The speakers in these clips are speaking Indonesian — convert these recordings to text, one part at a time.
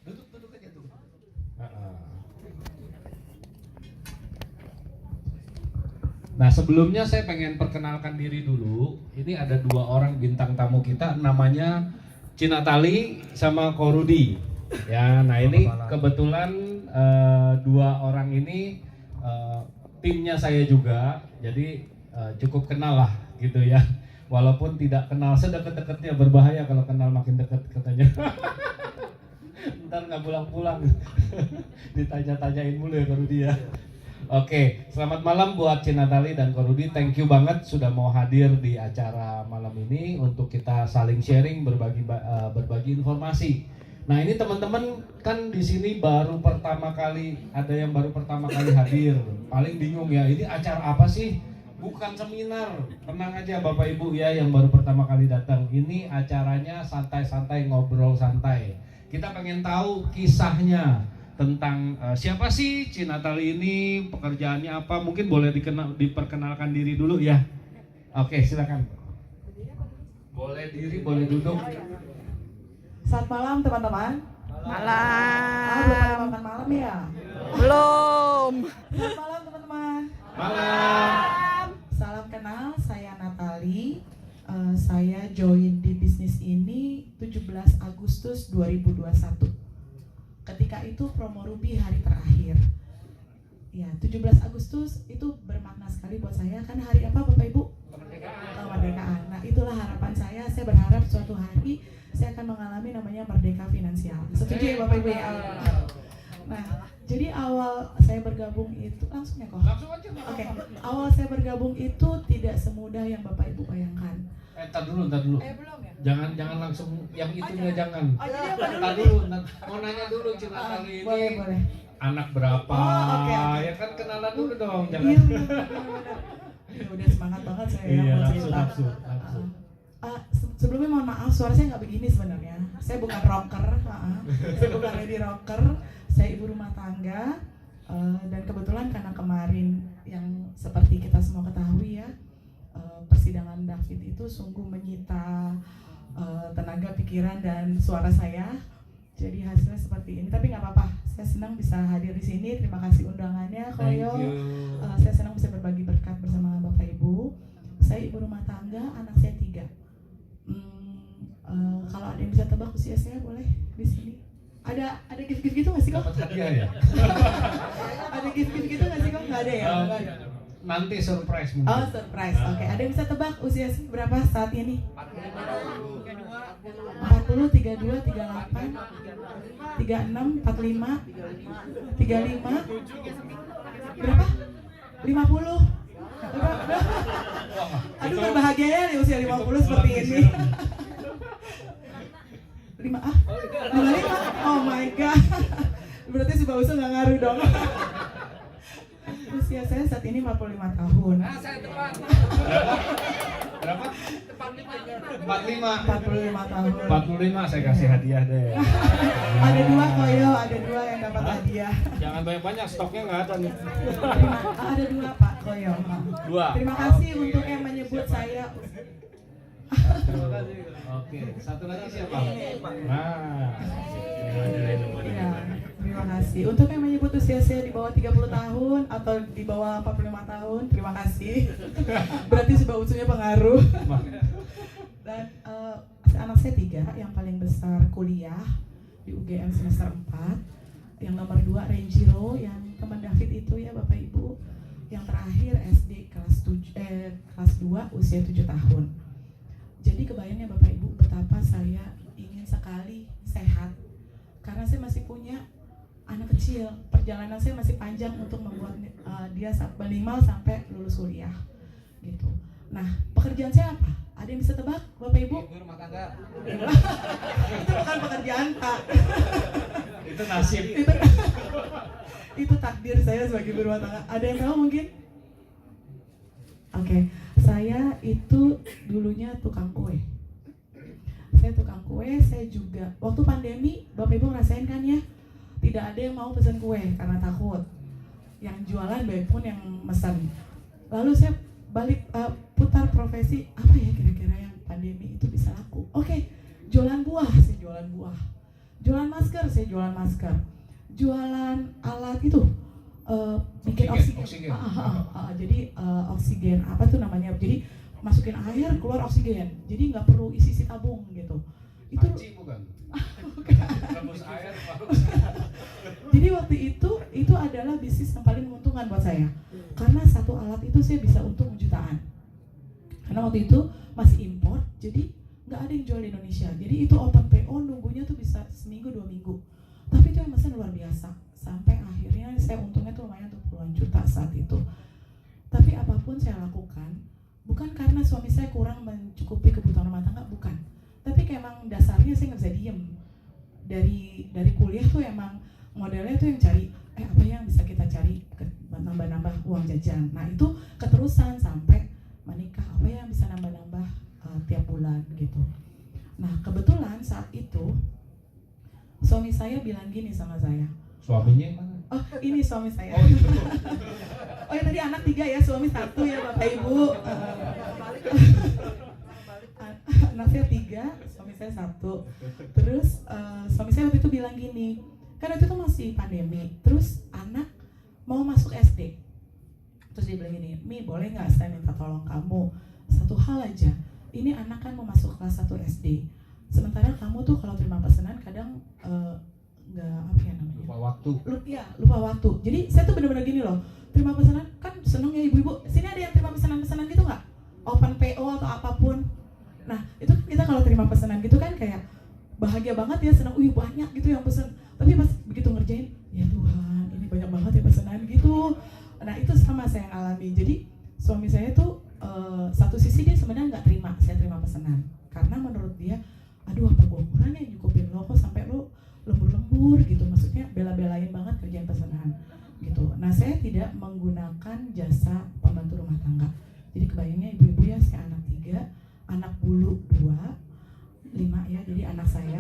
Duduk aja dulu. Nah, sebelumnya saya pengen perkenalkan diri dulu. Ini ada dua orang bintang tamu kita, namanya Cinatali sama Korudi. Ya, nah ini kebetulan dua orang ini timnya saya juga, jadi cukup kenal lah gitu ya. Walaupun tidak kenal sedekat-dekatnya, berbahaya kalau kenal makin dekat katanya. Ntar nggak pulang-pulang, ditanya-tanyain mulu ya Korudi ya. Oke, selamat malam buat Cinatali dan Korudi. Thank you banget sudah mau hadir di acara malam ini untuk kita saling sharing, berbagi informasi. Nah, ini teman-teman kan di sini baru pertama kali, ada yang baru pertama kali hadir. Paling bingung ya, ini acara apa sih? Bukan seminar. Tenang aja Bapak Ibu ya yang baru pertama kali datang. Ini acaranya santai-santai, ngobrol santai. Kita pengen tahu kisahnya tentang siapa sih Cinatali ini, pekerjaannya apa, mungkin boleh diperkenalkan diri dulu ya. Oke, silakan. Boleh diri, boleh duduk. Selamat malam teman-teman. Malam. Belum pada makan malam ya? Belum. Selamat malam teman-teman. Malam. Salam kenal, saya Natali. Saya join di bisnis ini 17 Agustus 2021. Ketika itu promo Ruby hari terakhir. Ya, 17 Agustus itu bermakna sekali buat saya. Kan hari apa Bapak Ibu? Kemerdekaan. Nah, itulah harapan saya. Saya berharap suatu hari saya akan mengalami namanya merdeka finansial. Setuju ya Bapak Ibu ya? Nah, jadi awal saya bergabung itu langsung ya kok? Langsung aja. Oke, awal saya bergabung itu tidak semudah yang Bapak Ibu bayangkan. Entar dulu. Belum ya? Jangan langsung yang itunya jangan. Oh, jadi apa dulu? Entar dulu, mau nanya dulu Cinatali ini. Boleh. Anak berapa? Oke. Ya kan kenalan dulu dong, jangan. Iya, benar. Ya, udah semangat banget saya Iya, mau langsung, cerita. langsung. Sebelumnya mohon maaf, suara saya nggak begini sebenarnya. Saya bukan rocker, saya bukan lady rocker. Saya ibu rumah tangga, dan kebetulan karena kemarin yang seperti kita semua ketahui ya, persidangan David itu sungguh menyita tenaga, pikiran, dan suara saya. Jadi hasilnya seperti ini, tapi nggak apa-apa. Saya senang bisa hadir di sini. Terima kasih undangannya, Koyo. Saya senang bisa berbagi berkat bersama Bapak Ibu. Saya ibu rumah tangga, anak saya 3. Kalau ada yang bisa tebak usia saya boleh di sini. Ada gift gitu nggak sih kok? Dapat hadiah ya? Ada gift gitu nggak sih kok? Nggak ada ya? Nggak ada. Nanti surprise mungkin. Oh, surprise. Oke. Ada yang bisa tebak usia berapa saat ini? 40, 32, 38, 36, 45, 35. Berapa? 50. Aduh, berbahagianya di usia 50 seperti ini. 55. Oh my god. Berarti si Pak Usul nggak ngaruh dong. Usia saya saat ini 45 tahun. Saya tepat. Berapa? 45. 45 tahun. 45 saya kasih hadiah deh. Ada 2 Koyo, ada 2 yang dapat hadiah. Jangan banyak-banyak, stoknya nggak ada nih. Ada 2 Pak Koyo. 2. Terima kasih untuk yang menyebut saya. Oke, satu lagi siapa? Nah. Ya, terima kasih. Untuk yang menyebut usia saya di bawah 30 tahun atau di bawah 45 tahun, terima kasih. Berarti sebab usulnya pengaruh. Dan anak saya 3, yang paling besar kuliah di UGM semester 4. Yang nomor 2 Renjiro, yang teman David itu ya Bapak Ibu. Yang terakhir SD kelas 2 usia 7 tahun. Jadi kebayangnya Bapak Ibu betapa saya ingin sekali sehat. Karena saya masih punya anak kecil, perjalanan saya masih panjang untuk membuat dia minimal sampai lulus kuliah gitu. Nah, pekerjaan saya apa? Ada yang bisa tebak Bapak Ibu? Ibu rumah tangga. Itu bukan pekerjaan Pak. Itu nasib. Itu takdir saya sebagai ibu rumah tangga. Ada yang tahu mungkin? Oke, saya itu dulunya tukang kue. Saya tukang kue, saya juga waktu pandemi, Bapak Ibu ngerasain kan ya, tidak ada yang mau pesan kue karena takut. Yang jualan baik pun yang pesan. Lalu saya balik putar profesi, apa ya kira-kira yang pandemi itu bisa laku. Oke, jualan buah, saya jualan buah. Jualan masker, saya jualan masker. Jualan alat itu, bikin oksigen. Jadi oksigen, apa tuh namanya? Jadi masukin air, keluar oksigen. Jadi nggak perlu isi tabung gitu. Itu Panci bukan? Rebus air. Jadi waktu itu adalah bisnis yang paling menguntungkan buat saya. Karena satu alat itu saya bisa untung jutaan. Karena waktu itu masih impor, jadi nggak ada yang jual di Indonesia. Jadi itu open PO, nunggunya tuh bisa seminggu 2 minggu. Tapi itu yang mesen luar biasa. Sampai akhirnya saya untungnya tuh lumayan tuh puluhan juta saat itu. Tapi apapun saya lakukan, bukan karena suami saya kurang mencukupi kebutuhan rumah tangga, bukan. Tapi kayak emang dasarnya saya nggak bisa diem. Dari kuliah tuh emang modelnya tuh yang cari, apa yang bisa kita cari, nambah-nambah uang jajan. Nah itu keterusan sampai menikah, apa yang bisa nambah-nambah tiap bulan gitu. Nah kebetulan saat itu suami saya bilang gini sama saya. Suaminya mana? Oh ini suami saya. Oh itu. Oh ya tadi anak 3 ya, suami 1 ya Bapak Ibu. Anak saya 3, suami saya 1. Terus suami saya waktu itu bilang gini, kan waktu itu masih pandemi. Terus anak mau masuk SD. Terus dia bilang gini, Mi boleh nggak saya minta tolong kamu satu hal aja. Ini anak kan mau masuk kelas 1 SD. Sementara kamu tuh kalau terima pesanan kadang nggak apa ya namanya? Lupa waktu. Lupa waktu. Jadi saya tuh benar-benar gini loh. Terima pesanan kan seneng ya ibu-ibu. Sini ada yang terima pesanan-pesanan gitu nggak? Open PO atau apapun. Nah itu kan kita kalau terima pesanan gitu kan kayak bahagia banget ya, senang. Banyak gitu yang pesen. Tapi pas begitu ngerjain, ya Tuhan ini banyak banget ya pesanan gitu. Nah itu sama saya yang alami. Jadi suami saya tuh satu sisi dia sebenarnya nggak terima saya terima pesanan. Karena menurut dia, aduh apa gua kurang ya nyukupin lo kok sampai lo lembur-lembur gitu, maksudnya bela-belain banget kerjaan pesanan gitu. Nah saya tidak menggunakan jasa pembantu rumah tangga. Jadi kebayangnya ibu-ibu ya, saya anak 3, anak bulu 2, 5 ya, jadi anak saya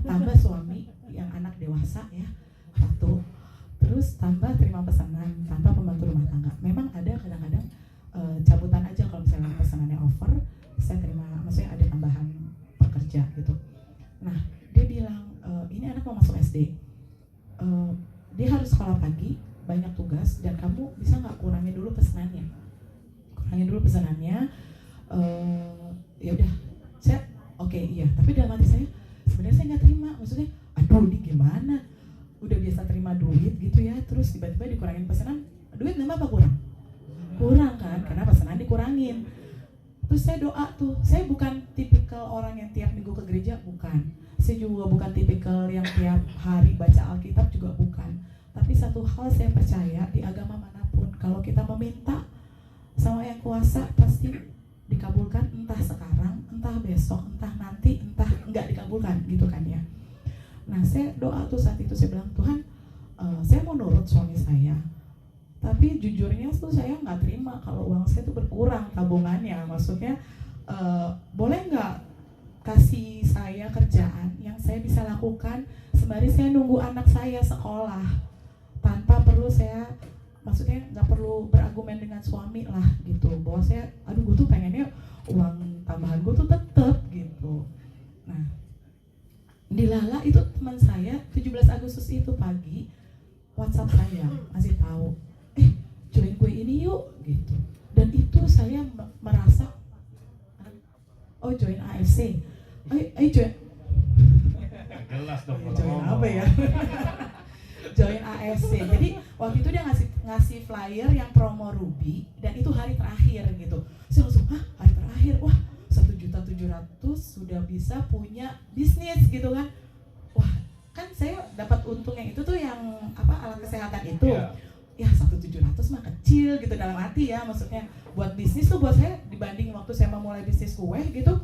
tambah suami yang anak dewasa ya 1, terus tambah terima pesanan tanpa pembantu rumah tangga. Memang ada kadang-kadang cabutan aja kalau misalnya pesanannya over, saya terima, maksudnya ada tambahan pekerja gitu. Nah dia bilang, ini anak mau masuk SD, dia harus sekolah pagi, banyak tugas, dan kamu bisa nggak kurangin dulu pesanannya? Ya udah, saya oke, iya. Tapi dalam hati saya, sebenarnya saya nggak terima, maksudnya, aduh ini gimana? Udah biasa terima duit gitu ya, terus tiba-tiba dikurangin pesanan, duit nambah apa kurang? Kurang kan, karena pesanan dikurangin. Terus saya doa tuh, saya bukan tipikal orang yang tiap minggu ke gereja, bukan. Saya juga bukan tipikal yang tiap hari baca Alkitab, juga bukan. Tapi satu hal saya percaya, di agama manapun, kalau kita meminta sama yang kuasa, pasti dikabulkan, entah sekarang, entah besok, entah nanti, entah enggak dikabulkan, gitu kan ya. Nah saya doa tuh saat itu, saya bilang, Tuhan, saya mau nurut suami saya, tapi jujurnya tuh saya nggak terima kalau uang saya tuh berkurang tabungannya. Maksudnya boleh nggak kasih saya kerjaan yang saya bisa lakukan sembari saya nunggu anak saya sekolah, tanpa perlu saya, maksudnya nggak perlu berargumen dengan suami lah gitu, bahwa saya, aduh gue tuh pengennya uang tambahan gue tuh tetep gitu. Nah di Lala itu teman saya 17 Agustus itu pagi WhatsApp saya masih tahu, join gue ini yuk gitu. Dan itu saya merasa, oh join AFC, ayo join. Jelas dong kalau Join ngomong. apa ya? Join AFC. Jadi waktu itu dia ngasih flyer yang promo Ruby, dan itu hari terakhir gitu. Saya langsung, hari terakhir, wah 1.700.000 sudah bisa punya bisnis gitu kan. Wah kan saya dapat untung yang itu tuh, yang alat kesehatan itu. Ya 1.700 mah kecil gitu dalam hati ya, maksudnya buat bisnis tuh buat saya, dibanding waktu saya mau mulai bisnis kue gitu,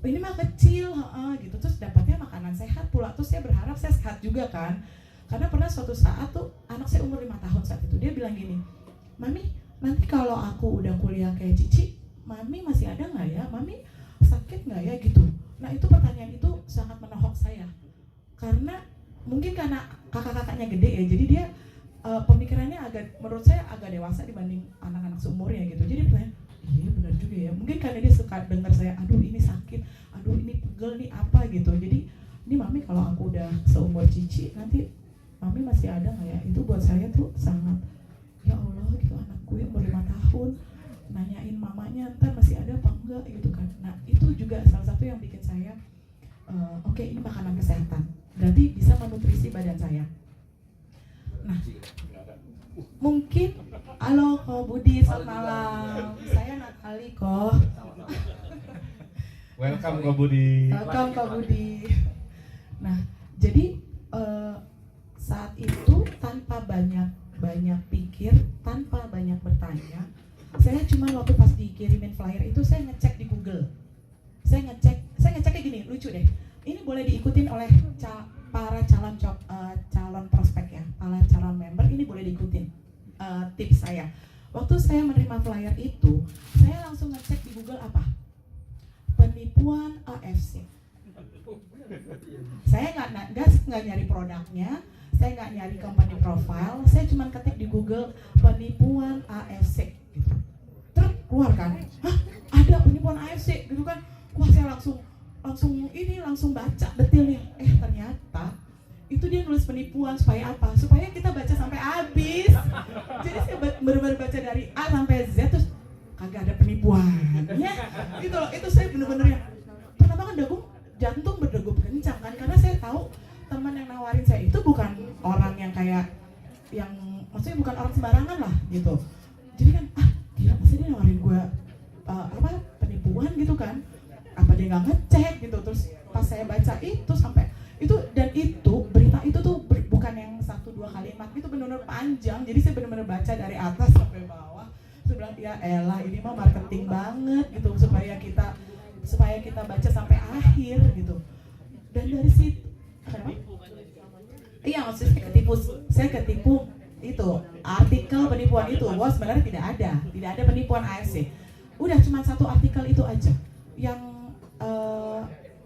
ini mah kecil gitu. Terus dapatnya makanan sehat pula, terus saya berharap saya sehat juga kan. Karena pernah suatu saat tuh anak saya umur 5 tahun saat itu, dia bilang gini, Mami nanti kalau aku udah kuliah kayak Cici, Mami masih ada nggak ya? Mami sakit nggak ya gitu. Nah itu pertanyaan itu sangat menohok saya, karena mungkin karena kakak-kakaknya gede ya, jadi dia pemikirannya menurut saya agak dewasa dibanding anak-anak seumurnya gitu. Jadi pertanyaan, iya benar juga ya, mungkin karena dia suka dengar saya, aduh ini sakit, aduh ini pegel nih apa gitu, jadi ini mami kalau aku udah seumur Cici nanti mami masih ada nggak ya, itu buat saya tuh sangat, ya Allah gitu, anakku yang umur 5 tahun nanyain mamanya ntar masih ada apa enggak gitu kan. Nah itu juga salah satu yang bikin saya oke, ini makanan kesehatan berarti bisa menutrisi badan saya. Nah mungkin, halo Ko Budi, selamat malam, saya Natali Ko. Welcome Ko Budi. Welcome Ko Budi. Nah jadi saat itu tanpa banyak pikir, tanpa banyak bertanya, saya cuma waktu pas dikirimin flyer itu saya ngecek di Google. Saya ngeceknya gini, lucu deh. Ini boleh diikutin oleh para calon prospek ya, para calon member, ini boleh diikutin tips saya. Waktu saya menerima flyer itu, saya langsung ngecek di Google apa? Penipuan AFC. Saya nggak nyari produknya, saya nggak nyari company profile, saya cuma ketik di Google penipuan AFC gitu. Terus keluar kan, hah ada penipuan AFC gitu kan. Wah saya langsung baca detailnya. Ternyata itu dia nulis penipuan supaya apa? Supaya kita baca sampai habis. Jadi saya benar-benar baca dari A sampai Z terus kagak ada penipuannya. Gitu loh. Itu saya benar-benar ya. Pertama kan jantung berdegup kencang kan, karena saya tahu teman yang nawarin saya itu bukan orang yang kayak maksudnya bukan orang sembarangan lah gitu. Jadi kan gila masa dia nawarin gue penipuan gitu kan, apa dia nggak ngecek gitu. Terus pas saya baca itu sampai itu, dan itu berita itu tuh bukan yang 1-2 kalimat, itu benar-benar panjang. Jadi saya benar-benar baca dari atas sampai bawah. Saya bilang ya elah ini mah marketing banget gitu, supaya kita baca sampai akhir gitu. Dan dari situ iya maksudnya saya ketipu itu artikel penipuan itu. Wah sebenarnya tidak ada penipuan AFC. Udah cuma satu artikel itu aja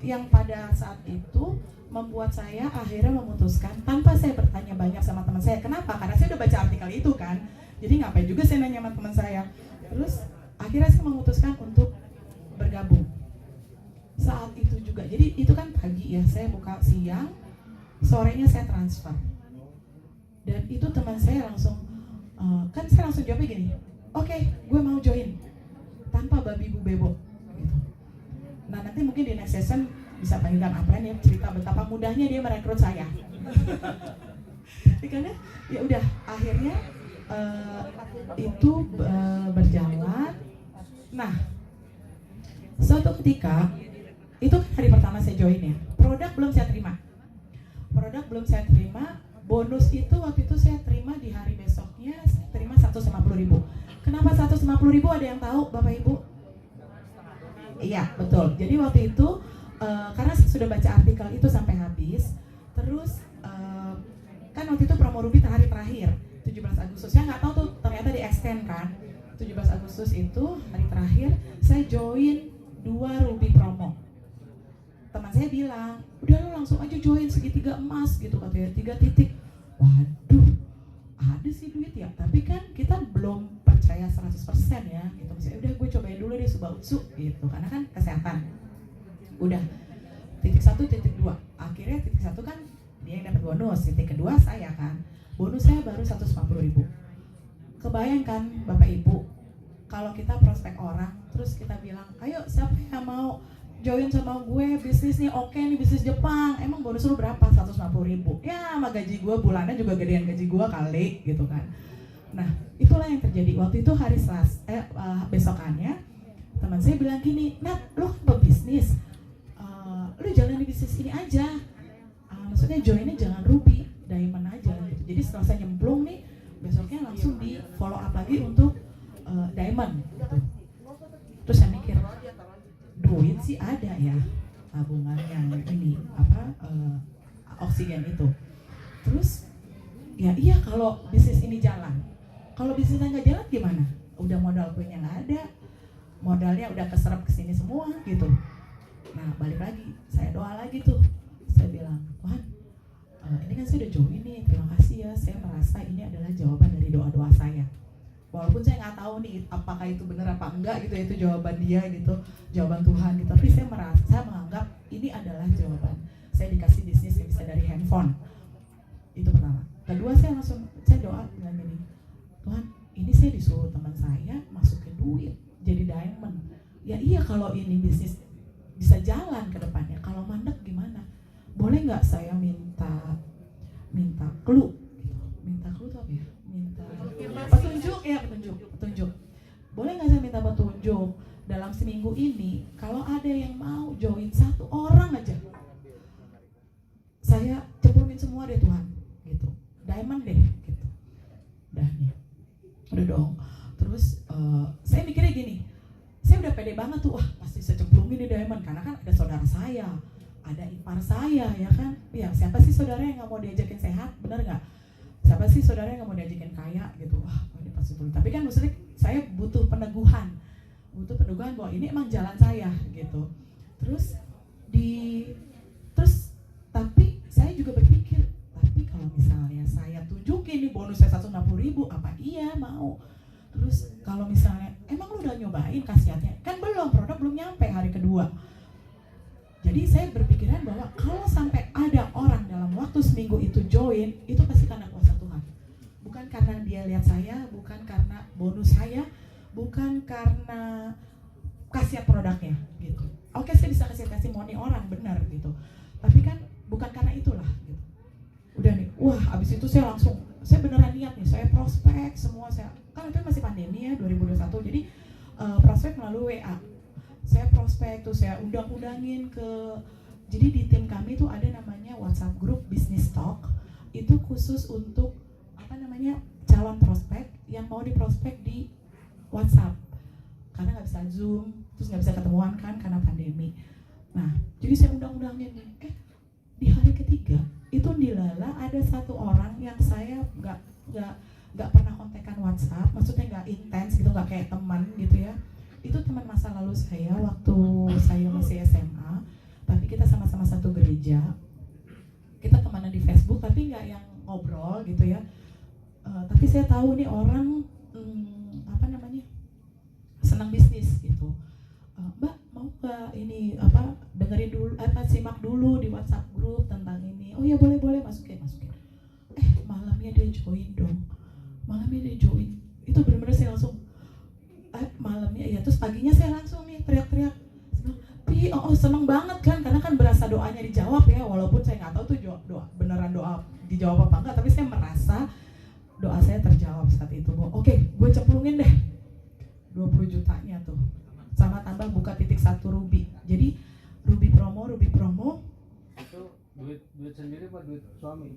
yang pada saat itu membuat saya akhirnya memutuskan tanpa saya bertanya banyak sama teman saya. Kenapa? Karena saya udah baca artikel itu kan. Jadi ngapain juga saya nanya sama teman saya. Terus akhirnya saya memutuskan untuk bergabung. Saat itu juga, jadi itu kan pagi ya, saya buka siang, sorenya saya transfer. Dan itu teman saya langsung, kan saya langsung jawabnya gini, oke, gue mau join, tanpa babi bu bebo. Gitu. Nah nanti mungkin di next session bisa panggilkan Apren ya, cerita betapa mudahnya dia merekrut saya. Karena ya udah akhirnya itu berjalan. Nah suatu ketika itu kan hari pertama saya join ya, produk belum saya terima, bonus itu waktu itu saya terima di hari besoknya, saya terima 150.000. Kenapa 150.000 ada yang tahu Bapak Ibu? Iya betul, jadi waktu itu karena saya sudah baca artikel itu sampai habis, terus kan waktu itu promo Ruby hari terakhir 17 Agustus, saya nggak tahu tuh ternyata di extend kan. 17 Agustus itu hari terakhir saya join 2 Ruby promo. Teman saya bilang, udah lo langsung aja join segitiga emas gitu katanya, 3 titik. Waduh, ada sih duit ya, tapi kan kita belum percaya 100% ya gitu. Misalnya udah gue cobain dulu deh Suba Utsu gitu, karena kan kesehatan. Udah, titik 1, titik 2. Akhirnya titik 1 kan dia yang dapat bonus, titik kedua saya kan. Bonus saya baru 150.000. Kebayangkan Bapak Ibu, kalau kita prospek orang, terus kita bilang, ayo siapa yang mau join sama gue bisnis nih, oke nih bisnis Jepang, emang bonus lu berapa? 150.000. Ya sama gaji gue bulannya juga gedean gaji gue kali gitu kan. Nah itulah yang terjadi waktu itu hari besokannya teman saya bilang gini, Nat lu kan pebisnis, lu jalanin bisnis ini aja, maksudnya joinnya jangan Ruby, Diamond aja gitu. Jadi setelah saya nyemplung nih, besoknya langsung di follow up lagi untuk Diamond gitu. Terus saya mikir, duit sih ada ya, tabungan yang ini oksigen itu. Terus ya iya kalau bisnis ini jalan. Kalau bisnisnya nggak jalan gimana? Udah modal punya nggak ada, modalnya udah keserap kesini semua gitu. Nah balik lagi, saya doa lagi tuh. Saya bilang, Tuhan, ini kan saya udah join nih, terima kasih ya. Saya merasa ini adalah jawaban dari doa-doa saya. walaupun saya nggak tahu nih apakah itu benar apa enggak gitu, itu jawaban dia gitu, jawaban Tuhan gitu, tapi saya menganggap ini adalah jawaban. Saya dikasih bisnis yang bisa dari handphone, itu pertama. Kedua, saya doa bilang gini, Tuhan, ini saya disuruh teman saya masukin duit jadi diamond. Ya iya, kalau ini bisnis bisa jalan ke depannya. Kalau mandek gimana? Boleh nggak saya minta clue? Minta clue itu apa ya? Minta petunjuk ya, petunjuk. Boleh nggak saya minta petunjuk dalam seminggu ini? Kalau ada yang mau join 1 orang aja, saya cemplungin semua deh Tuhan, gitu. Diamond deh, gitu. Dah nih, udah dong. Terus saya mikirnya gini, saya udah pede banget tuh, wah pasti saya cemplungin di diamond karena kan ada saudara saya, ada ipar saya, ya kan? Ya siapa sih saudara yang nggak mau diajakin sehat, benar nggak? Siapa sih saudara yang nggak mau diajakin kaya gitu? Wah ini pasti boleh. Tapi kan maksudnya saya butuh peneguhan bahwa ini emang jalan saya gitu. Tapi saya juga berpikir, tapi kalau misalnya saya tunjukin nih bonus saya 160.000, apa iya mau? Terus kalau misalnya, emang lu udah nyobain khasiatnya? Kan belum, produk belum nyampe hari kedua. Jadi saya berpikiran bahwa kalau sampai ada orang dalam waktu seminggu itu join, itu pasti karena kuasa Tuhan. Bukan karena dia lihat saya, bukan karena bonus saya, bukan karena khasiat produknya gitu. Oke, saya bisa kasih money orang, benar gitu. Tapi kan bukan karena itulah gitu. Udah nih, wah abis itu saya beneran niat nih, saya prospek semua, kan itu masih pandemi ya 2021, jadi prospek melalui WA. Saya prospek tuh, saya undang-undangin jadi di tim kami tuh ada namanya WhatsApp group Business Talk, itu khusus untuk calon prospek yang mau diprospek di WhatsApp, karena nggak bisa Zoom, terus nggak bisa ketemuan kan karena pandemi. Nah, jadi saya undang-undangin nih, di hari ketiga itu dilala ada 1 orang yang saya nggak pernah kontekan WhatsApp, maksudnya nggak intens gitu, nggak kayak teman gitu ya. Itu teman masa lalu saya waktu saya masih SMA, tapi kita sama-sama satu gereja. Kita temenan di Facebook tapi nggak yang ngobrol gitu ya. Tapi saya tahu nih orang senang bisnis gitu. Mbak mau nggak ini dengerin dulu, simak dulu di WhatsApp grup tentang ini. Oh ya boleh masukin. Malamnya dia join. Itu benar-benar saya langsung malamnya ya, terus paginya saya langsung nih teriak-teriak. Seneng banget kan, karena kan berasa doanya dijawab ya, walaupun saya nggak tahu tuh beneran doa dijawab apa enggak, tapi saya merasa doa saya terjawab saat itu. Oke, gue cemplungin deh 20 jutanya tuh, sama tambah buka .1 Ruby. Jadi Ruby promo. Itu duit sendiri apa duit suami?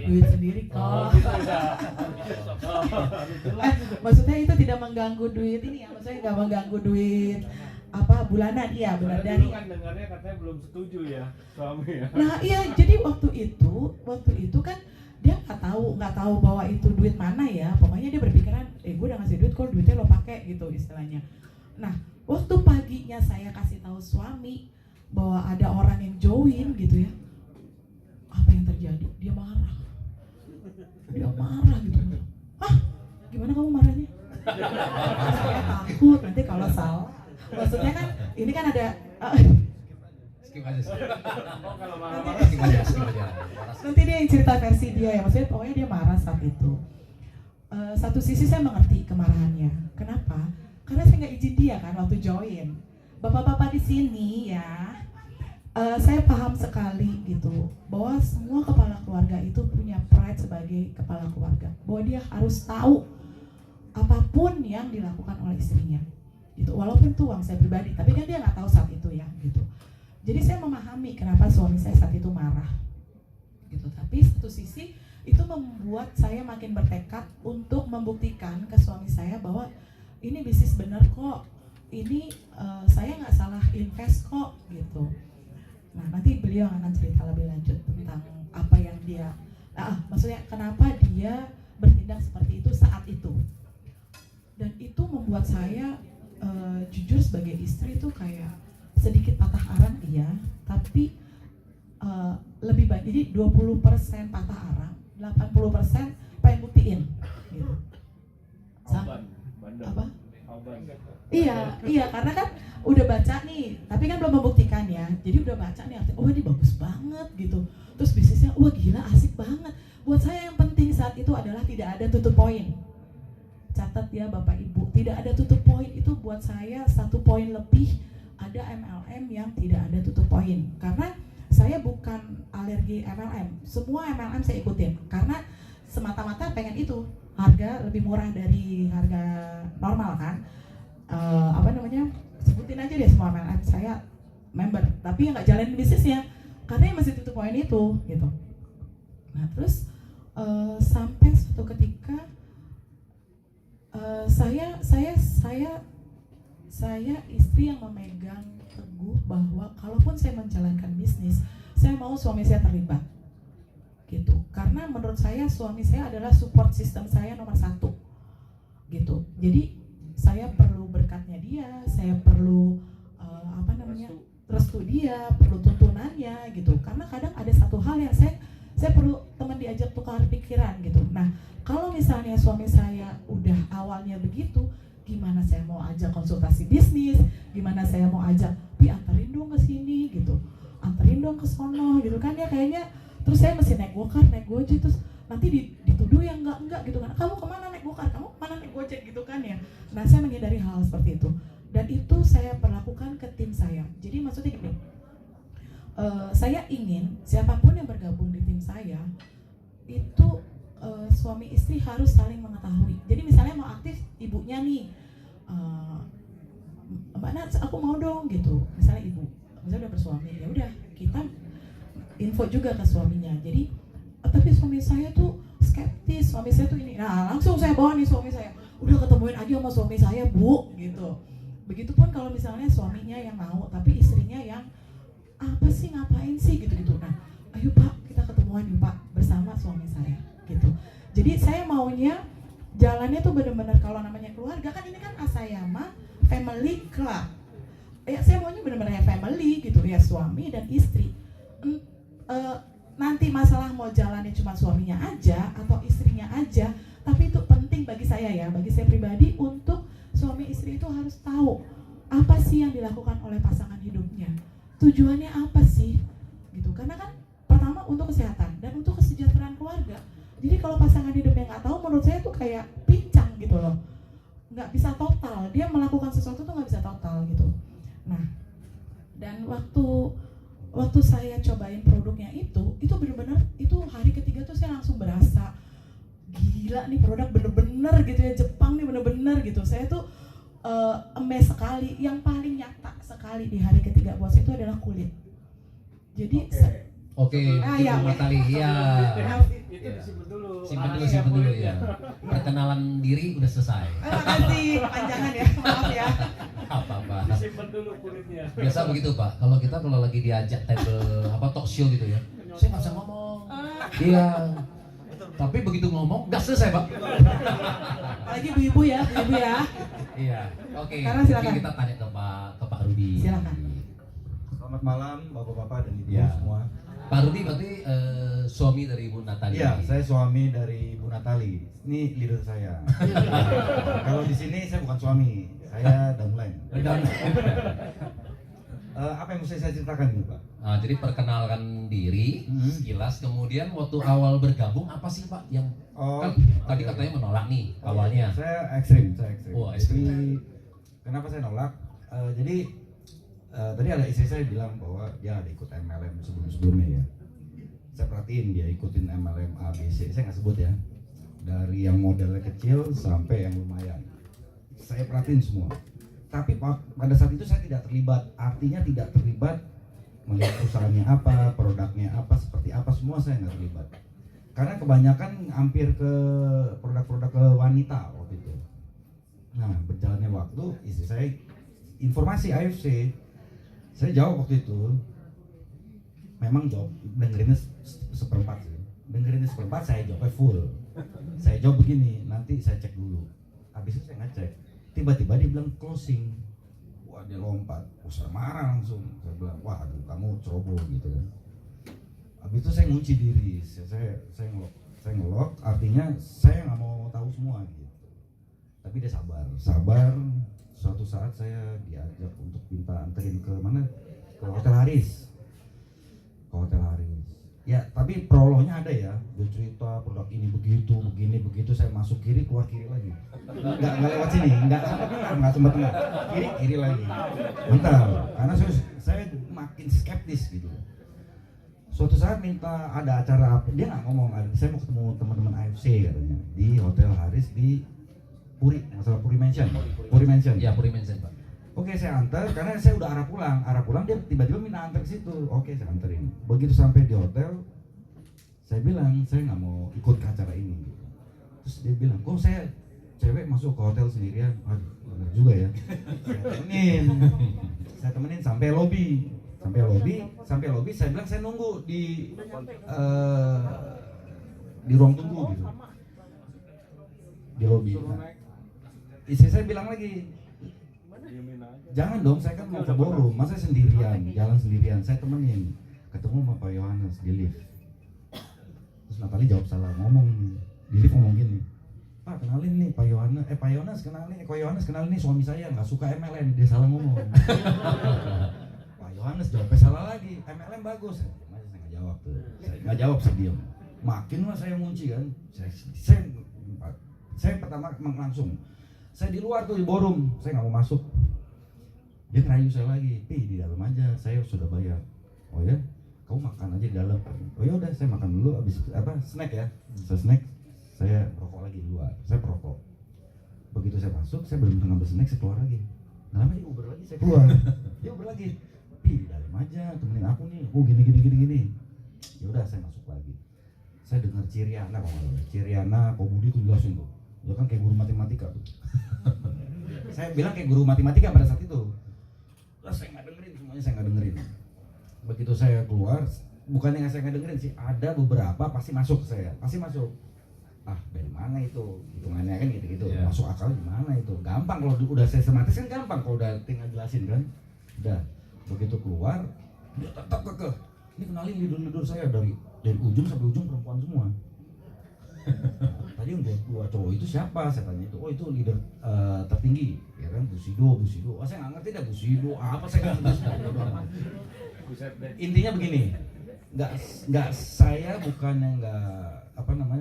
Duit sendiri kok. Maksudnya itu tidak mengganggu duit ini ya, maksudnya nggak mengganggu duit bulanan, iya benar. Dari kan dengarnya katanya belum setuju ya suami ya. Nah iya, jadi waktu itu kan dia nggak tahu bahwa itu duit mana ya, pokoknya dia berpikiran gue udah ngasih duit kok, duitnya lo pakai gitu istilahnya. Nah waktu paginya saya kasih tahu suami bahwa ada orang yang join gitu ya, apa yang terjadi? Dia marah gitu. Gimana kamu marahnya? Saya takut nanti kalau salah. Maksudnya kan ini kan ada skip aja. Kalau marah-marah skip aja. Nanti dia yang cerita versi dia ya, maksudnya pokoknya dia marah saat itu. Satu sisi saya mengerti kemarahannya. Kenapa? Karena saya nggak izin dia kan waktu join. Bapak-bapak di sini ya, saya paham sekali gitu bahwa semua kepala keluarga itu punya pride sebagai kepala keluarga, bahwa dia harus tahu apapun yang dilakukan oleh istrinya gitu, walaupun itu uang saya pribadi, tapi kan dia nggak tahu saat itu ya gitu. Jadi saya memahami kenapa suami saya saat itu marah gitu, tapi satu sisi itu membuat saya makin bertekad untuk membuktikan ke suami saya bahwa ini bisnis bener kok, ini saya nggak salah invest kok gitu. Nah nanti beliau akan cerita lebih lanjut tentang apa yang dia, maksudnya kenapa dia bertindak seperti itu saat itu. Dan itu membuat saya jujur sebagai istri itu kayak sedikit patah arang iya, tapi lebih baik, jadi 20% patah arang, 80% pengen buktiin gitu. Apa? Iya, karena kan udah baca nih, tapi kan belum membuktikan ya. Jadi udah baca nih, oh ini bagus banget gitu. Terus bisnisnya, wah gila asik banget. Buat saya yang penting saat itu adalah tidak ada tutup poin. Catat ya Bapak Ibu, tidak ada tutup poin itu buat saya 1 poin lebih. Ada MLM yang tidak ada tutup poin. Karena saya bukan alergi MLM. Semua MLM saya ikutin karena semata-mata pengen itu. Harga lebih murah dari harga normal kan. Sebutin aja deh semua MLM saya member, tapi nggak jalanin bisnisnya karena yang masih tutup poin itu gitu. Nah terus sampai suatu ketika saya istri yang memegang teguh bahwa kalaupun saya menjalankan bisnis, saya mau suami saya terlibat gitu, karena menurut saya suami saya adalah support system saya nomor 1 gitu. Jadi saya perlu berkatnya dia, saya perlu restu dia, perlu tuntunannya gitu. Karena kadang ada satu hal yang saya perlu teman diajak tukar pikiran gitu. Nah, kalau misalnya suami saya udah awalnya begitu, gimana saya mau ajak konsultasi bisnis, gimana saya mau ajak, anterin dong ke sini gitu, anterin dong ke sono gitu kan ya, kayaknya terus saya mesti naik gojek terus nanti dituduh yang enggak gitu kan, kamu kemana naik gokar, kamu kemana naik gojek gitu kan ya. Nah saya menghindari hal seperti itu, dan itu saya perlakukan ke tim saya. Jadi maksudnya gini, saya ingin siapapun yang bergabung di tim saya itu suami istri harus saling mengetahui. Jadi misalnya mau aktif ibunya nih, Mbak Nats aku mau dong gitu, misalnya ibu misalnya udah bersuami, ya udah kita info juga ke suaminya. Jadi tapi suami saya tuh skeptis, suami saya tuh ini, nah langsung saya bawa nih suami saya, udah ketemuin aja sama suami saya Bu gitu. Begitupun kalau misalnya suaminya yang mau tapi istrinya yang apa sih, ngapain sih gitu-gitu. Nah ayo Pak kita ketemuan yuk Pak bersama suami saya gitu. Jadi saya maunya jalannya tuh benar-benar, kalau namanya keluarga kan ini kan Asayama Family Club ya, saya maunya benar-benar family gitu ya, suami dan istri. Nanti masalah mau jalannya cuma suaminya aja atau istrinya aja, tapi itu penting bagi saya ya, bagi saya pribadi, untuk suami istri itu harus tahu apa sih yang dilakukan oleh pasangan hidupnya, tujuannya apa sih gitu. Karena kan pertama untuk kesehatan dan untuk kesejahteraan keluarga. Jadi kalau pasangan hidupnya nggak tahu, menurut saya tuh kayak pincang gitu loh, nggak bisa total, dia melakukan sesuatu tuh nggak bisa total gitu. Nah dan waktu saya cobain produknya itu benar-benar, itu hari ketiga tuh saya langsung berasa gila nih produk bener-bener gitu ya, Jepang nih bener-bener gitu. Saya tuh amazed sekali. Yang paling nyata sekali di hari ketiga buat saya itu adalah kulit. Jadi Ibu Natali ya. Itu disimpan dulu. Simpan dulu ya. Perkenalan diri udah selesai. Makasih, panjangan ya, maaf ya. Apa-apa. Disimpan dulu kulitnya. Biasa begitu Pak. Kalau kita lagi diajak table talk show gitu ya, saya nggak bisa ngomong. Iya. Tapi begitu ngomong nggak selesai Pak. Apalagi ibu-ibu ya. Iya. Oke. Sekarang silakan. Mungkin kita tanya ke Pak Rudi. Silakan. Selamat malam Bapak-bapak dan Ibu Ya. semua. Pak Rudi berarti suami dari Ibu Natali. Iya, saya suami dari Ibu Natali. Ini leader saya. Kalau di sini saya bukan suami, saya downline. Apa yang mesti saya ceritakan nih Pak? Jadi perkenalkan diri sekilas, kemudian waktu awal bergabung apa sih Pak yang kan tadi katanya menolak nih awalnya. Saya ekstrim. Oh, ekstrim. Jadi, kenapa saya nolak? Tadi ada istri saya bilang bahwa dia ada ikut MLM sebelumnya ya. Saya perhatiin dia ikutin MLM ABC, saya nggak sebut ya. Dari yang modelnya kecil sampai yang lumayan. Saya perhatiin semua. Tapi pada saat itu saya tidak terlibat. Artinya tidak terlibat melihat usahanya apa, produknya apa, seperti apa, semua saya nggak terlibat. Karena kebanyakan hampir ke produk-produk ke wanita waktu itu. Nah, berjalannya waktu, istri saya informasi AFC, saya jawab waktu itu, memang jawab dengerinnya seperempat sih. Dengerinnya seperempat, saya jawabnya full. Saya jawab begini, nanti saya cek dulu. Habis itu saya ngecek, tiba-tiba dia bilang closing. Wah dia lompat, saya marah langsung. Saya bilang, wah aduh kamu ceroboh gitu kan. Habis itu saya ngunci diri, saya Saya ngelock, artinya saya nggak mau tahu semua gitu. Tapi dia sabar. Suatu saat saya diajak untuk minta anterin ke mana? Ke Hotel Haris. Ke Hotel Haris. Ya, tapi prolognya ada ya. Dia cerita produk ini begitu, begini, begitu. Saya masuk kiri, keluar kiri lagi. Nggak lewat sini, nggak sempat tengah. Kiri lagi. Bentar, karena saya makin skeptis gitu. Suatu saat minta ada acara apa, dia nggak ngomong, saya mau ketemu teman-teman AFC katanya di Hotel Haris di Puri, masalah Puri Mansion. Ya, Puri Mansion, Pak. Oke, saya antar karena saya udah arah pulang dia tiba-tiba minta antar ke situ. Oke, saya anterin. Begitu sampai di hotel, saya bilang saya nggak mau ikut ke acara ini. Terus dia bilang, kok saya cewek masuk ke hotel sendirian? Aduh, benar juga ya. Saya temenin sampai lobby. Saya bilang saya nunggu di ruang tunggu gitu, di lobby. Istri saya bilang lagi, jangan dong, saya kan mau ke ballroom, masa sendirian, jalan sendirian. Saya temenin, ketemu sama Pak Yohanes di lift. Terus Natali jawab salah, ngomong di lift ngomong gini, Pak kenalin nih Pak Yohanes kenalin nih suami saya nggak suka MLM. Dia salah ngomong. Yohanes jawabnya salah lagi, MLM bagus. Saya nggak jawab tuh, nggak jawab, saya diam. Makin lah saya munci kan, saya pertama langsung, saya di luar tuh di ballroom, saya nggak mau masuk. Dia ngerayu saya lagi, di dalam aja, saya sudah bayar. Oh ya, kamu makan aja di dalam. Oh ya udah, saya makan dulu, abis snack ya, saya rokok lagi di luar, saya perokok. Begitu saya masuk, saya belum ngambil snack, saya keluar lagi. Nah, lama dia Uber lagi, saya keluar, dia Uber lagi. Di dalam aja, temenin aku nih. Oh gini. Ya udah, saya masuk lagi. Saya dengar Ciriana, Komudi tuh jelasin tuh. Ya kan kayak guru matematika tuh. Saya bilang kayak guru matematika pada saat itu. Lah saya nggak dengerin, semuanya saya nggak dengerin. Begitu saya keluar, bukannya saya nggak dengerin sih, ada beberapa pasti masuk ke saya, pasti masuk. Ah dari mana itu? Hitungannya kan gitu-gitu. Yeah. Masuk akal gimana itu? Gampang kalau udah sistematis kan gampang kalau udah tinggal jelasin kan. Udah. Begitu keluar, dia tetap kekeh. Ini kenalin leader saya dari ujung sampai ujung perempuan semua. Tadi yang dua cowok itu siapa? Saya tanya itu. Oh itu leader tertinggi, ya kan? Busido. Oh saya nggak ngerti dah Busido apa, saya nggak ngerti. Intinya begini, nggak saya bukannya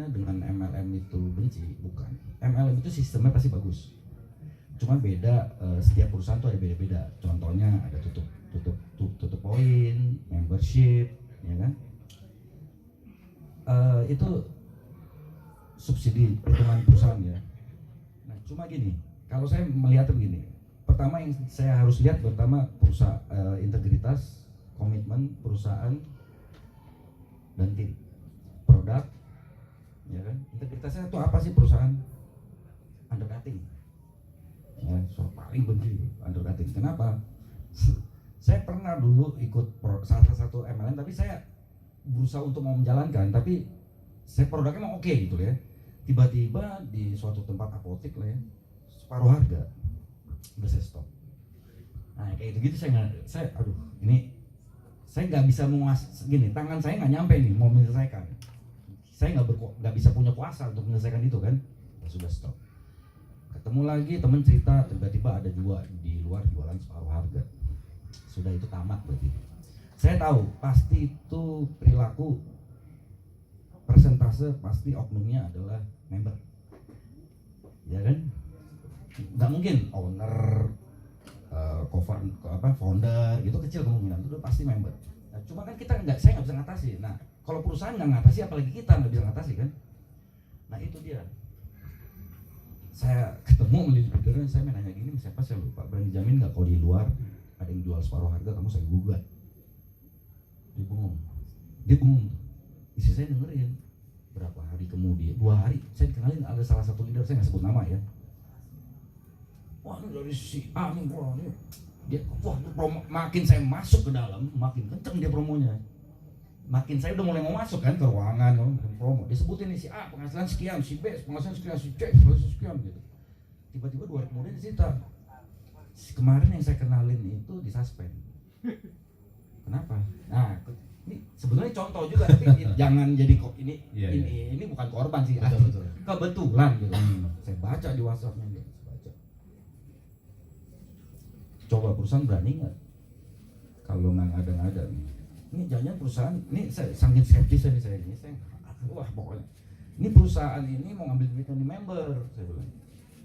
dengan MLM itu benci, bukan. MLM itu sistemnya pasti bagus. Cuma beda, setiap perusahaan tuh ada beda-beda. Contohnya ada tutup poin, membership, ya kan? Itu subsidi hitungan perusahaan ya. Nah, cuma gini, kalau saya melihatnya begini, pertama yang saya harus lihat perusahaan, integritas, komitmen perusahaan dan tim, produk, ya kan? Integritasnya itu apa sih perusahaan? Undercutting. Ya, paling benci undercutting. Kenapa? Saya pernah dulu ikut salah satu MLM, tapi saya berusaha untuk mau menjalankan, tapi saya produknya emang oke gitu ya. Tiba-tiba di suatu tempat apotek lah ya, separuh harga, udah saya stop. Nah kayak gitu saya nggak bisa gini, tangan saya nggak nyampe nih mau menyelesaikan. Saya nggak bisa punya kuasa untuk menyelesaikan itu kan, ya sudah stop. Ketemu lagi temen cerita, tiba-tiba ada juga di luar jualan separuh harga. Sudah itu tamat berarti. Saya tahu pasti itu perilaku persentase pasti oknumnya adalah member, ya kan? Nggak mungkin owner, founder itu kecil kemungkinan, itu pasti member. Nah, cuma kan saya nggak bisa ngatasi. Nah kalau perusahaan nggak ngatasi, apalagi kita nggak bisa ngatasi kan? Nah itu dia. Saya ketemu leader-leadernya, saya nanya gini, siapa saya lupa, berani jamin nggak kalau di luar ada yang jual separuh harga kamu saya gugat. Dia bengong. Istri saya dengerin. Berapa hari kemudian, 2 hari, saya dikenalin ada salah satu leader, saya nggak sebut nama ya. Wah ini dari si A nih, dia, promo, makin saya masuk ke dalam, makin kenceng dia promonya. Makin saya udah mulai mau masuk kan ke ruangan, promo. Dia sebutin nih si A penghasilan sekian, si B penghasilan sekian, si C penghasilan sekian gitu. Tiba-tiba 2 hari kemudian dia cerita, kemarin yang saya kenalin itu disuspend. Kenapa? Nah, ini sebenarnya Sebetulnya contoh juga, tapi jangan jadi kok ini Iya, ini bukan korban sih. Betul. Kebetulan gitu. Saya baca di WhatsApp-nya dia, saya baca. Coba perusahaan berani nggak? Kalau nggak ada nih. Ini jangan perusahaan, ini saya sangat skeptis nih saya wah pokoknya. Ini perusahaan ini mau ngambil duit dari member, saya bilang.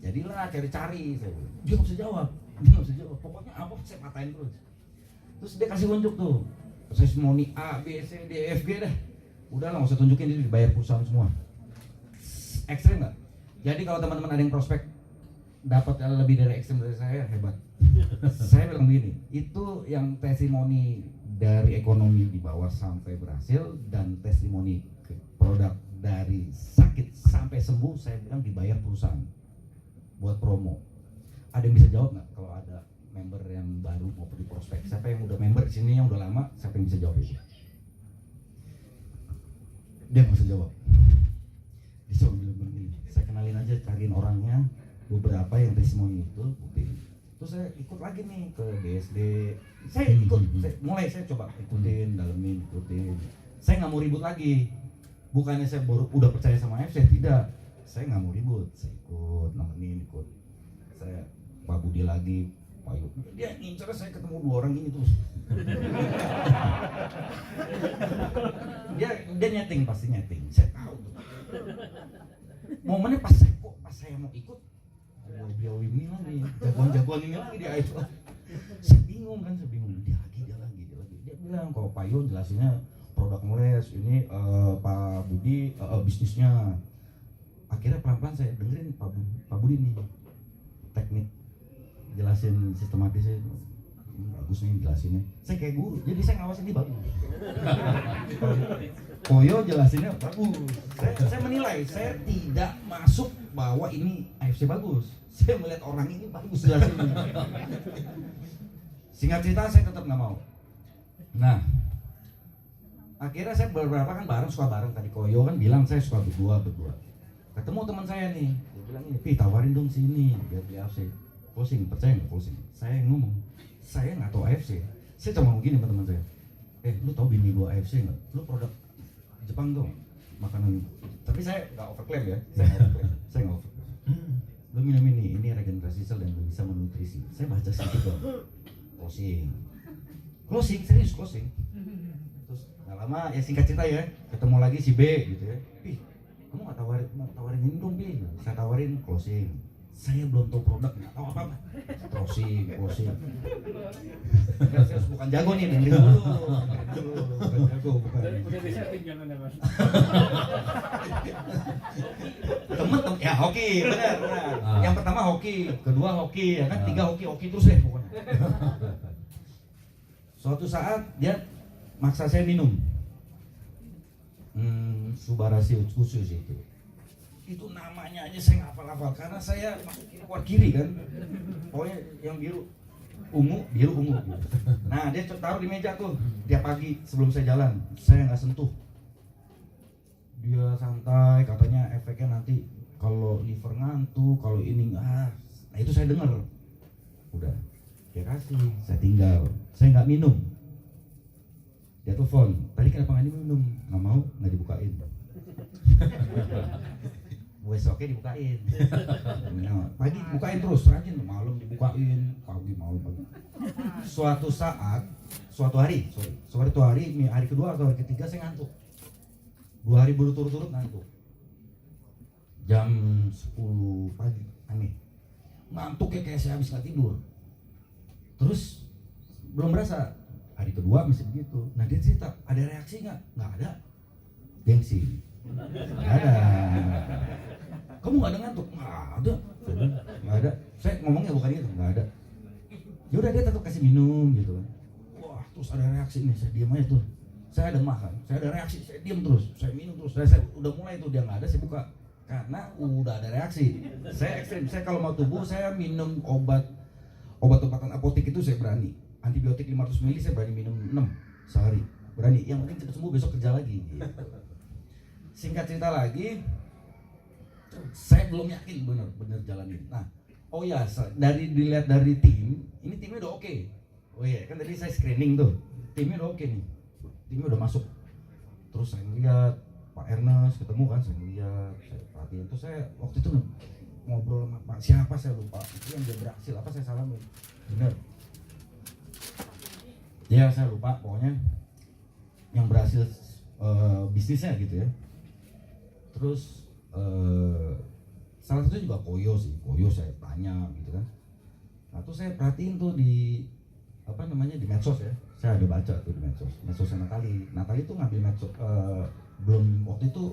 Jadilah cari-cari, saya bilang. Dia nggak bisa jawab. Pokoknya apa saya patahin terus. Terus dia kasih unjuk tuh. Testimoni A, B, C, D, F, G dah. Udah lah, nggak usah tunjukin, itu dibayar perusahaan semua. Ekstrim nggak? Jadi kalau teman-teman ada yang prospek dapat lebih dari ekstrim dari saya, hebat. Saya bilang begini, itu yang testimoni dari ekonomi di bawah sampai berhasil dan testimoni produk dari sakit sampai sembuh, saya bilang dibayar perusahaan buat promo. Ada yang bisa jawab nggak kalau ada member yang baru mau di prospek? Siapa yang udah member di sini yang udah lama? Siapa yang bisa jawab itu? Dia nggak bisa jawab. Dia cuma bilang begini, saya kenalin aja, cariin orangnya beberapa yang testimoni itu, buktiin. Terus saya ikut lagi nih ke BSD. Saya ikut, saya coba ikutin, dalemin, ikutin. Saya nggak mau ribut lagi. Bukannya saya udah percaya sama FC, tidak. Saya nggak mau ribut. Saya ikut, nemenin, ikut. Saya Pak Budi lagi, Pak Yuk. Dia ngincar saya ketemu dua orang ini terus. dia nyeting, pasti nyeting. Saya tahu tuh. Momennya pas saya mau ikut, beliau ini lagi, jagoan ini lagi dia itu. Saya bingung. Dia lagi. Dia bilang kalau Pak Yun jelasinnya produk meles, ini Pak Budi bisnisnya. Akhirnya pelan-pelan saya dengerin Pak Budi nih teknik jelasin sistematisnya itu. Bagus nih jelasinnya. Saya kayak guru, jadi saya ngawasin dia bagus. Koyo jelasinnya bagus. Saya menilai, saya tidak masuk bahwa ini AFC bagus. Saya melihat orang ini bagus jelasinnya. Singkat cerita saya tetap nggak mau. Nah, akhirnya saya beberapa kan suka bareng. Tadi Koyo kan bilang saya suka berdua. Ketemu teman saya nih, dia bilang ini, Pi tawarin dong sini biar beli AFC. Closing, percaya nggak closing? Saya ngomong, saya nggak tahu AFC. Saya cuma ngomong gini sama teman saya. Lu tahu bini gua AFC nggak? Lu produk Jepang dong, makanan. Tapi saya nggak overclaim ya. Saya nggak overclaim. Lu minum ini regenerasi sel dan bisa menutrisi. Saya baca sedikit dong. Closing, serius closing. Terus nggak lama ya, singkat cerita ya, ketemu lagi si B gitu ya. Ih, kamu nggak tawarin ini dong Bi? Saya tawarin closing. Saya belum tahu produk, nggak tahu apa-apa. Closing. Saya bukan jago nih, dengerin dulu. Bukan jago, bukan. Udah disetting jangan ya Mas. Temen ya hoki, benar. Yang pertama hoki, kedua hoki, ya kan, tiga hoki terus deh pokoknya. Suatu saat dia maksa saya minum Subarasi khusus itu namanya aja saya nggak hafal karena saya masuk keluar kiri kan, pokoknya yang biru ungu gitu. Nah dia taruh di meja tuh tiap pagi sebelum saya jalan, saya nggak sentuh. Dia santai, katanya efeknya nanti kalau liver ngantuk, kalau ini nah itu saya dengar. Udah dia kasih, saya tinggal, saya nggak minum. Dia telepon, tadi kenapa nggak diminum? Nggak mau, nggak dibukain. Besoknya dibukain. Pagi dibukain terus, rajin, malam dibukain, pagi malam. Suatu hari kedua atau hari ketiga saya ngantuk. 2 hari berturut-turut ngantuk. Jam 10 pagi, aneh. Ngantuknya kayak saya habis nggak tidur. Terus belum berasa, hari kedua masih begitu. Nah dia cerita, ada reaksi nggak? Nggak ada. Gengsi. Nggak ada. Kamu nggak ada ngantuk? Nggak ada. Saya ngomongnya bukan itu, nggak ada. Yaudah dia tetap kasih minum gitu kan. Wah terus ada reaksi nih, saya diam aja tuh. Saya ada makan, saya ada reaksi, saya diam terus, saya minum terus. Saya udah mulai tuh, dia nggak ada, saya buka. Karena udah ada reaksi. Saya ekstrim, saya kalau mau tubuh saya minum obat-obatan apotek itu saya berani. Antibiotik 500 ml saya berani minum 6 sehari. Berani, yang penting cepat sembuh, besok kerja lagi gitu. Singkat cerita lagi, saya belum yakin bener jalanin. Nah, oh ya, dilihat dari tim, ini timnya udah oke. Oh iya, kan tadi saya screening tuh, timnya udah oke nih, timnya udah masuk. Terus saya ngeliat Pak Ernest ketemu kan, saya ngeliat, saya perhatiin. Terus saya waktu itu ngobrol sama Pak siapa saya lupa, itu yang dia berhasil apa saya salamin, bener. Ya saya lupa pokoknya yang berhasil bisnisnya gitu ya. Terus salah satu juga Koyo saya tanya gitu kan. Nah terus saya perhatiin tuh di apa namanya di medsos ya, saya ada baca tuh di medsosnya Natali tuh ngambil medsos belum waktu itu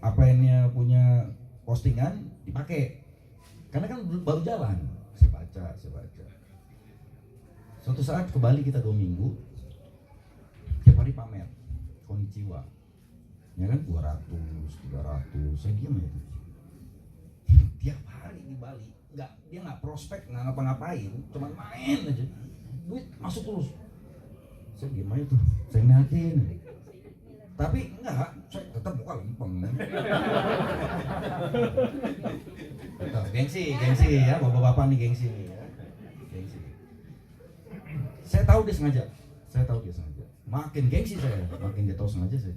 upline-nya punya postingan dipakai karena kan baru jalan. Saya baca suatu saat ke Bali kita 2 minggu tiap hari pamer konnichiwa ya kan 200 300 saya diam ya tiap hari di Bali dia nggak prospek nggak ngapa-ngapain cuma main aja duit masuk terus saya diam aja tuh saya ngeliatin tapi enggak saya tetap muka lempeng gengsi ya bapak-bapak nih gengsi nih ya gengsi saya tahu dia sengaja makin gengsi saya makin dia tahu sengaja saya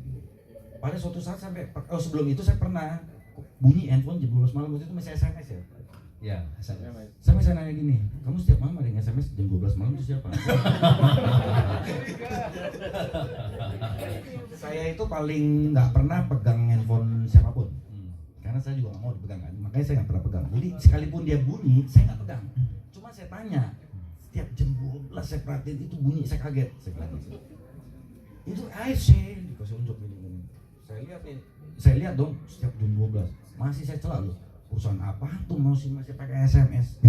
pada suatu saat sampai sebelum itu saya pernah bunyi handphone jam 12 malam waktu itu masih SMS ya. Ya, SMS. Sampai saya nanya gini, kamu setiap malam ada yang SMS jam 12 malam itu siapa? Saya itu paling nggak pernah pegang handphone siapapun, karena saya juga nggak mau dipegang kan, makanya saya nggak pernah pegang. Jadi sekalipun dia bunyi, saya nggak pegang. Cuma saya tanya, setiap jam 12 saya perhatiin itu bunyi, saya kaget, itu AFC, dikasih unjuk ini. Saya lihat dong, setiap jam 12 masih saya celah loh. Perusahaan apa tuh masih pakai SMS.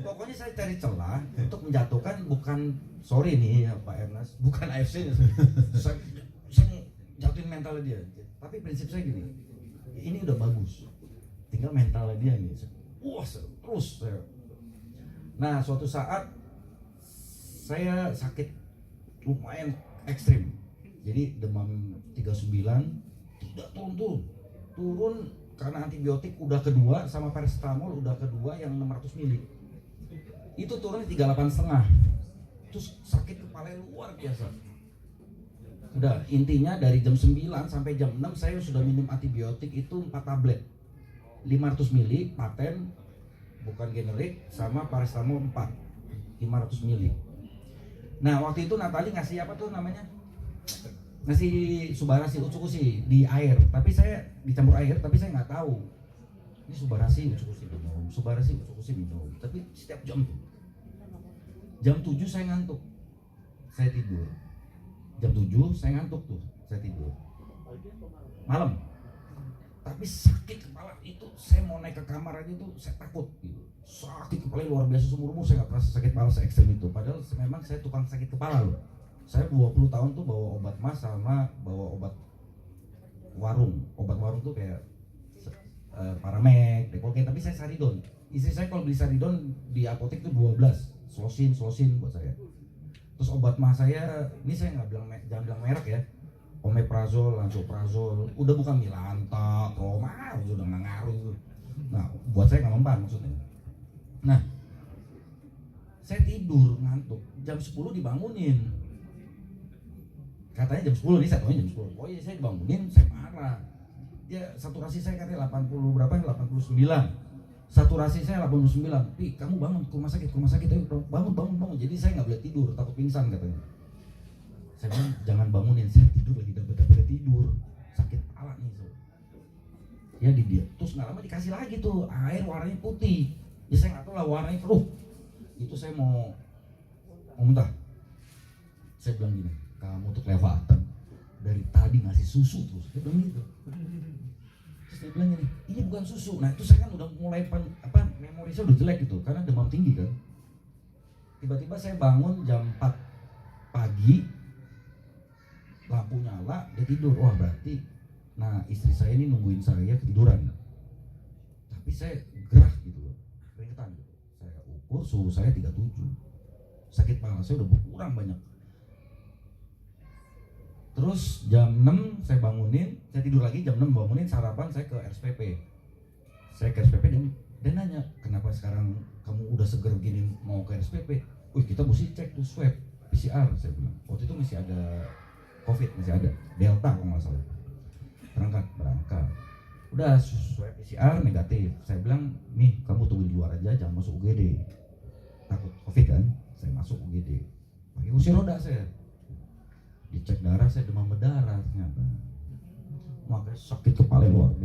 Pokoknya saya cari celah untuk menjatuhkan bukan sorry nih ya Pak Ernest, bukan AFC saya jatuhin mentalnya dia. Tapi prinsip saya gini, ini udah bagus, tinggal mentalnya dia nih. Wah terus saya. Nah suatu saat saya sakit lumayan ekstrim. Jadi demam 39 tidak turun karena antibiotik udah kedua sama paracetamol udah kedua yang 600 mili itu turunnya 38,5 terus sakit kepala luar biasa. Udah intinya dari jam 9 sampai jam 6 saya sudah minum antibiotik itu 4 tablet 500 mili paten bukan generik sama paracetamol 4 500 mili. Nah waktu itu Natali ngasih apa tuh namanya ngasih Subarasi Utsukushi di air, tapi saya dicampur air, tapi saya nggak tahu ini Subarasi Utsukushi minum, tapi setiap jam tuh jam 7 saya ngantuk, saya tidur jam 7 saya ngantuk tuh, saya tidur malam, tapi sakit kepala itu saya mau naik ke kamar aja tuh saya takut gitu. Sakit kepala luar biasa seumur umur saya nggak pernah sakit kepala se-ekstrem itu, padahal memang saya tukang sakit kepala loh. Saya 20 tahun tuh bawa obat mas sama bawa obat warung tuh kayak Paramek, Dekolgen, tapi saya Saridon. Istri saya kalau beli Saridon di apotek tuh 12, slosin buat saya. Terus obat mas saya, ini saya nggak bilang jangan bilang merek ya, Omeprazol, Lansoprazol, udah bukan Milanta, Roma, udah nggak ngaruh. Nah, buat saya nggak mempan maksudnya. Nah, saya tidur ngantuk, jam 10 dibangunin. Katanya jam 10 nih, saya tahunya jam 10. Oh iya saya dibangunin, saya marah. Dia saturasi saya katanya 80 berapa? 89. Saturasi saya 89. Pi, kamu bangun ke rumah sakit, ayo bangun. Jadi saya nggak boleh tidur, takut pingsan katanya. Saya bilang jangan bangunin, saya tidur lagi dapat tidur, sakit kepala nih. Ya di dia. Terus nggak lama dikasih lagi tuh air warnanya putih. Ya saya nggak tahu lah warnanya keruh. Itu saya mau muntah. Saya bilang gini, kamu tuh kelewatan dari tadi ngasih susu terus, dia bilang gitu. Terus dia bilang ini bukan susu. Nah itu saya kan udah mulai memori saya udah jelek gitu karena demam tinggi kan. Tiba-tiba saya bangun jam 4 pagi, lampu nyala, dia tidur. Wah berarti, nah istri saya ini nungguin saya ketiduran. Tapi saya gerah gitu loh, keringetan gitu. Saya ukur suhu saya 37, sakit kepala saya udah berkurang banyak. Terus jam 6 saya bangunin, saya tidur lagi jam 6 bangunin sarapan saya ke RSPP. Saya ke RSPP dia nanya, kenapa sekarang kamu udah seger gini mau ke RSPP? Wih kita mesti cek tuh swab, PCR, saya bilang. Waktu itu masih ada COVID, masih ada Delta kalau nggak salah. Berangkat. Udah swab PCR negatif. Saya bilang, nih kamu tunggu di luar aja, jangan masuk UGD. Takut COVID kan? Saya masuk UGD. Pakai kursi roda saya. Dicek darah, saya demam berdarah ternyata. Makanya sakit kepala luar biasa.